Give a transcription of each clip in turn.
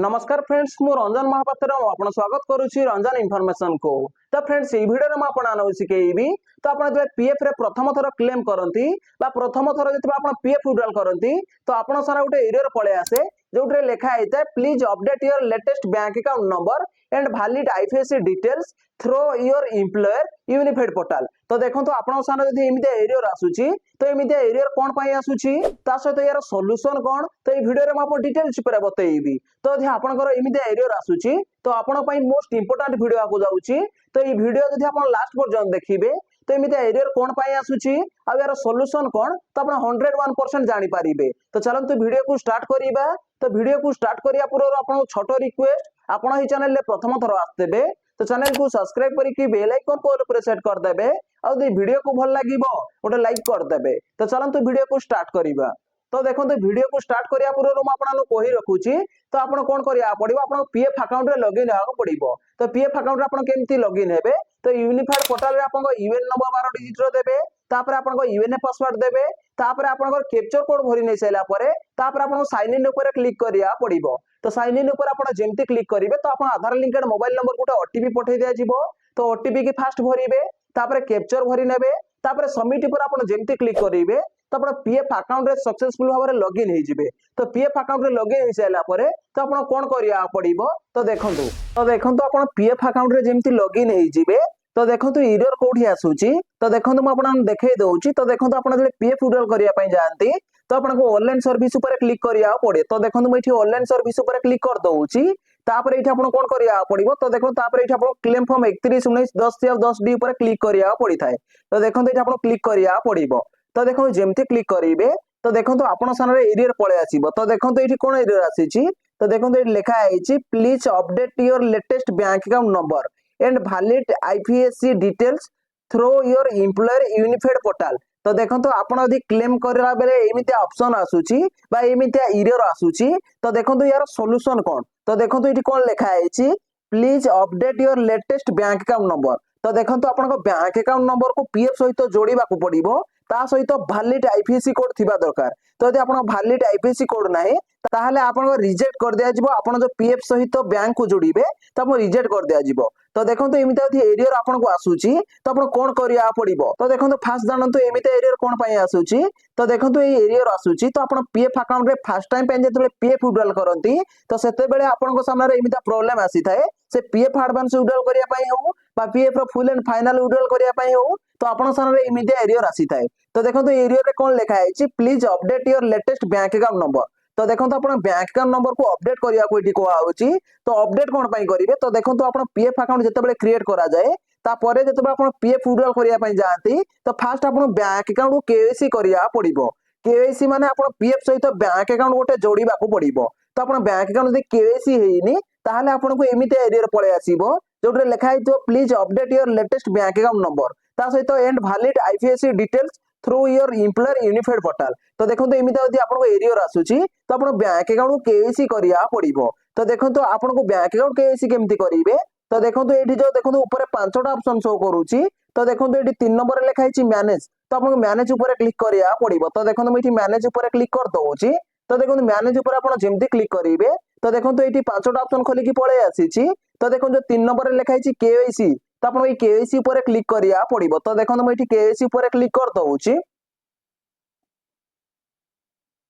नमस्कार फ्रेंड्स मु रंजन महापात्र आपन स्वागत करुच्ची रंजन इनफॉरमेशन को। तो फ्रेंड्स ये वीडियो में आपन शिखेबी तो आप पीएफ रे प्रथम थर क्लेम करती प्रथम थर जो आप पीएफ विड्रॉल करती तो आपन सारा गोटे एरियर पळे आसे जो लिखा है please update your latest bank account number and valid IFSC details through your employer unified portal. तो देखो तो आपन सारा जदि एमिते एरियर आसुची तो एमिते एरियर कोन पई आसुची ता सहित यार सॉल्यूशन कोन तो ये वीडियो रे म आपन डिटेल्स पर बतैबी। तो यदि आपनकर एमिते एरियर आसुची तो आपन पई मोस्ट इंपोर्टेंट वीडियो आकु जाउची तो ये वीडियो जदि आपन लास्ट पर्यंत देखिबे तो एमिते एरियर कोन पई आसुची आ यार सॉल्यूशन कोन तो आपन 101% जानि पारिबे। तो चलंतु वीडियो को स्टार्ट करिबा। तो वीडियो को स्टार्ट करिया पूर्व आपन छोटो रिक्वेस्ट आपन ही चैनल ले प्रथम थर आस्तेबे तो चैनल को सब्सक्राइब करके बेल आइकन को ऊपर सेट कर देबे और यदि वीडियो को भल लागिबो ओटे लाइक कर देबे। तो चलंतु वीडियो को स्टार्ट करिबा। तो देखो तो वीडियो को स्टार्ट करिया पूर्व म आपन कहि रखुची तो आपन कोन करिया पड़िबो आपन पीएफ अकाउंट रे लॉगिन हेबाक पड़िबो। तो पीएफ अकाउंट रे आपन केमती लॉगिन हेबे तो यूनिफाइड पोर्टल रे आपन यूएन नंबर 12 डिजिट रो देबे तापर आपन यूएनए पासवर्ड देबे तापर आपन कैप्चर कोड भरि नै सैला परे तापर आपन साइन इन ऊपर क्लिक करिया पड़िबो। तो साइन इन ऊपर आपन जेमती क्लिक करिवे तो आपन आधार लिंकेड मोबाइल नंबर गोटे ओटीपी पठै दिया जिवो। तो ओटीपी के फास्ट भरिबे तापर कैप्चर भरि नेबे तापर सबमिट ऊपर आपन जेमती क्लिक करिवे तो अपन पीएफ अकाउंट रे सक्सेसफुल भाबरे लॉगिन हे जिवे। तो पीएफ अकाउंट रे लॉगिन हे सैला परे तो अपन कोन करिया पड़िबो तो देखंतु अपन पीएफ अकाउंट रे जेमती लॉगिन हे जिवे तो देखंतु एरर कोठी आसुची। तो देखंतु म आपन देखाई दउची। तो देखंतु अपन जे पीएफ विड्रॉल करिया पई जानती तो अपन को ऑनलाइन सर्विस ऊपर क्लिक करिया पड़े। तो देखंतु म इठी ऑनलाइन सर्विस ऊपर क्लिक कर दउची तापर इठी अपन कोन करिया पड़िबो तो देखो तापर इठी अपन क्लेम फॉर्म 31 19 10 या 10 डी ऊपर क्लिक करिया पड़ी थाए। तो देखंतु इठी अपन क्लिक करिया पड़िबो। तो देखो जेमती क्लिक करिवे तो देखो आपन सामने एरियर पळे आसीबो। तो देखो एठी कोन एरियर आसीची तो देखो एठी लिखा आइची please update your latest bank account number and valid IFSC details through your employer unified portal. तो देखो आपन यदि क्लेम करला बेले एमिते ऑप्शन आसुची बा एमिते एरियर आसुची तो देखो यार सॉल्यूशन कोन तो देखो एठी कोन लिखा आइची please update your latest bank account number. तो देखो आपन बैंक अकाउंट नंबर को पीएफ सहित जोड़ीबा को पड़िबो ता सहित वैलिड आईपीएससी कोड थिबा दरकार। तो यदि आपन वैलिड आईपीएससी कोड नाही ताहले आपन को रिजेक्ट कर दिया जिवो। आपन जो पीएफ सहित बैंक को जोड़ीबे त आपन रिजेक्ट कर दिया जिवो। तो देखंतु एमिते यदि एरियर आपन को आसुची तो आपन कोन करिया पड़िबो। तो देखंतु फास्ट जानंतु एमिते एरियर कोन पई आसुची। तो देखंतु ए एरियर आसुची तो आपन पीएफ अकाउंट रे फर्स्ट टाइम पे जेतले पीएफ विड्रॉल करंती तो सेते बेले आपन को सामने एमिते प्रॉब्लम आसी थाए से पीएफ एडवांस विड्रॉल करिया पई हो बा पीएफ रो फुल एंड फाइनल विड्रॉल करिया पई हो तो आपन सामने एमिते एरियर आसी थाए। तो देखंतु एरियर रे कोन लिखा है please update your latest bank account number. तो देखंतु आपन बैंक अकाउंट नंबर को अपडेट करिया को एठी कोआ होची। तो अपडेट कोन पई करिवे तो देखंतु आपन पीएफ अकाउंट जते बेले क्रिएट करा जाए ता परे जते बेले आपन पीएफ विड्रॉल करिया पई जांती तो फास्ट आपन बैंक अकाउंट को केवाईसी करिया पड़िबो। केवाईसी माने आपन पीएफ सहित बैंक अकाउंट गोटे जोड़ीबा को पड़िबो। तो आपन बैंक अकाउंट जदि केवाईसी हेइनी ताहले आपन को एमिते एरियर पळे आसीबो जोटे लिखा है तो please update your latest bank account number ता सहित and valid IFSC details through your employer unified portal. तो देखंतु एमिते यदि आपन को एरियर आसुची तो आपन बैंक अकाउंट को केवाईसी करिया पड़िबो। तो देखंतु आपन को बैंक अकाउंट केवाईसी केमती करिवे तो देखंतु एठी जो देखंतु ऊपर पांचटा ऑप्शन शो करूची। तो देखंतु एठी 3 नंबर लिखा है मैनेज तो आपन को मैनेज ऊपर क्लिक करिया पड़िबो। तो देखंतु मैं एठी मैनेज ऊपर क्लिक कर दउची। तो देखंतु मैनेज ऊपर आपन जेमती क्लिक करिवे तो देखंतु एठी पांचटा ऑप्शन खोली की पळे आसीची। तो देखंतु 3 नंबर लिखा है केवाईसी तो आपन ए केवाईसी ऊपर क्लिक करिया पड़िबो। तो देखंतु मैं एठी केवाईसी ऊपर क्लिक कर दउची।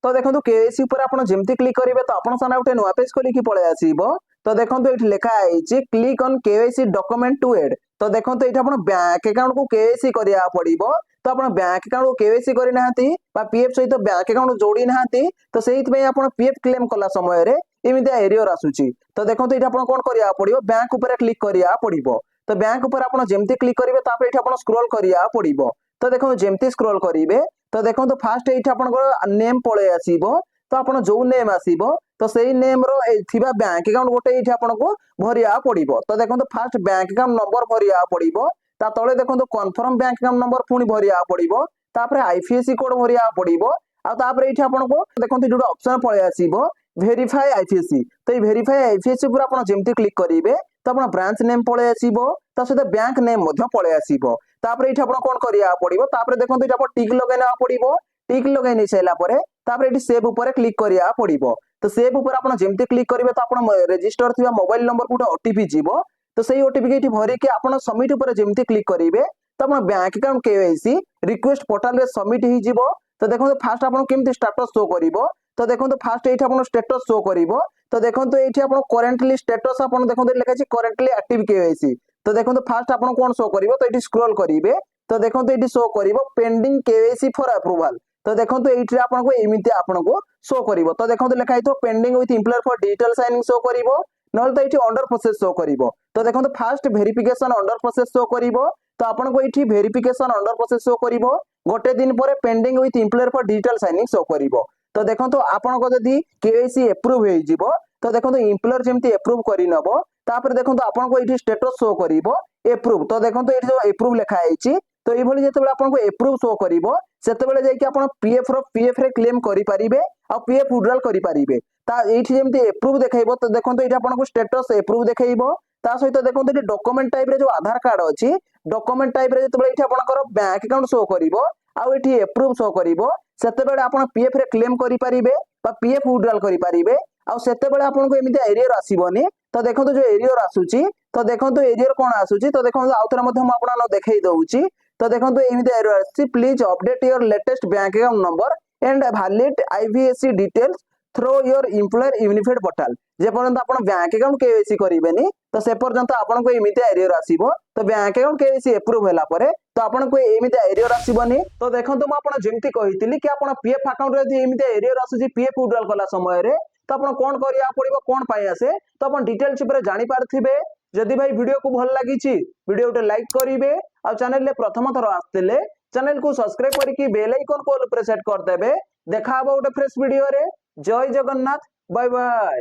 तो देखंतु केवाईसी ऊपर आपन जेमती क्लिक करिवे तो आपन सामने उठे नुवा पेज खोली की पळे आसीबो। तो देखंतु एठी लिखा आइची click on KYC document to add. तो देखंतु एठी आपन बैंक अकाउंट को केवाईसी करिया पड़िबो। तो आपन बैंक अकाउंट को केवाईसी करि नाहंती बा पीएफ सहित बैंक अकाउंट जोड़ी नाहंती तो सेहित पे आपन पीएफ क्लेम कला समय रे एमिते एरियर आसुची। तो देखंतु एठी आपन कोन करिया पड़िबो बैंक ऊपर क्लिक करिया पड़िबो। तो बैंक ऊपर आपन जेमती क्लिक करिवे तापर एठी आपन स्क्रॉल करिया पड़िबो। तो देखंतु जेमती स्क्रॉल करिवे तो देखंतु फास्ट एठी आपन को नेम पळे आसीबो। तो आपन जो नेम आसीबो तो सेही नेम रो थिबा बैंक अकाउंट गोटे एठी आपन को भरिया पड़िबो। तो देखंतु फास्ट बैंक अकाउंट नंबर भरिया पड़िबो ता तळे देखंतु कन्फर्म बैंक अकाउंट नंबर पुनी भरिया पड़िबो तापर आईपीएससी कोड भरिया पड़िबो आ तापर एठी आपन को देखंतु जोडो ऑप्शन पळे आसीबो वेरीफाई आईपीएससी। तो ये वेरीफाई आईपीएससी ऊपर आपन जेमती क्लिक करिवे तो आपन ब्रांच नेम पळे आसीबो ता सहित बैंक नेम मध्य पळे आसीबो। तापर एठी आपन कोन करिया पड़िबो तापर देखंतु एठी आपन टिक लगाइना पड़िबो। टिक लगाइ नै सैला परे तापर एठी सेव ऊपर क्लिक करिया पड़िबो। तो सेव ऊपर आपण जेमती क्लिक करिवे तो आपण रजिस्टर थिबा मोबाइल नंबर को ओटीपी जीवो तो सेही ओटीपी के भरी के आपण सबमिट ऊपर जेमती क्लिक करिवे तो आपण bank account KYC request portal रे सबमिट ही जीवो तो देखो फास्ट आपण केमती स्टेटस शो करिवो तो देखो फास्ट एठी आपण स्टेटस शो करिवो तो देखो एठी आपण करेंटली स्टेटस आपण देखो लिखा अछि करेंटली एक्टिव केवाईसी तो देखो फास्ट आपण कोन शो करिवो तो एठी स्क्रॉल करिवे तो देखो एठी शो करिवो पेंडिंग केवाईसी फॉर अप्रूवल तो देखो एठी आपण को एमिति आपण को शो करिवो तो देखो लिखा हितो pending with employer for digital signing show करिवो नल तो एठी अंडर प्रोसेस शो करिवो तो देखो fast verification under process show करिवो तो आपण को एठी वेरिफिकेशन अंडर प्रोसेस शो करिवो गोटे दिन पर pending with employer for digital signing show करिवो तो देखो आपण को जदी केवाईसी अप्रूव होई जिवो तो देखो एम्प्लॉयर जेमती अप्रूव करि नबो तापर देखो आपण को एठी स्टेटस शो करिवो अप्रूव तो देखो एठी जो अप्रूव लिखा आइछि तो ये भली जेतेबेले आपण को अप्रूव शो करिवो सेतेबेले जाई कि आपण पीएफ रे क्लेम करि परिबे आ पीएफ विड्रॉल करि परिबे ता एठी जेमती अप्रूव देखाइबो तो देखो एठी आपण को स्टेटस अप्रूव देखाइबो ता सहित देखो एठी डॉक्यूमेंट टाइप रे जो आधार कार्ड अछि डॉक्यूमेंट टाइप रे जेतेबेले एठी आपणकर बैंक अकाउंट शो करिवो आ एठी अप्रूव शो करिवो सेतेबेले आपण पीएफ रे क्लेम करि परिबे बा पीएफ विड्रॉल करि परिबे आ सेतेबेले आपण को एमिति एरियर आसीबोनी तो देखो जो एरियर आसुची तो देखो एरियर कोन आसुची तो देखो आउथरा मध्ये हम आपन देखाई दउची तो देखो एमिति एरियर आसी please update your latest bank account number and valid IFSC details through your employer unified portal जे पर्यंत आपण बैंक अकाउंट केवाईसी करिवेनी तो से पर्यंत आपण को एमिति एरियर आसीबो तो बैंक अकाउंट केवाईसी अप्रूव होला परे तो आपण को एमिति एरियर आसीबोनी तो देखंतु म आपण जेमति कहितली कि आपण पीएफ अकाउंट रे जे एमिति एरियर आसुची पीएफ विड्रॉल कला समय रे तो आपण कोन करिया पड़िबो कोन पाई आसे तो आपण डिटेल्स ऊपर जानि पारथिबे जदि भाई वीडियो को भल लागिछि वीडियो उटे लाइक करिवे आ चैनल ले प्रथम थर आस्तेले चैनल को सब्सक्राइब करिकि बेल आइकन को ऑल प्रेस सेट कर देबे देखा हबो उटे फ्रेश वीडियो रे जय जगन्नाथ बाय बाय।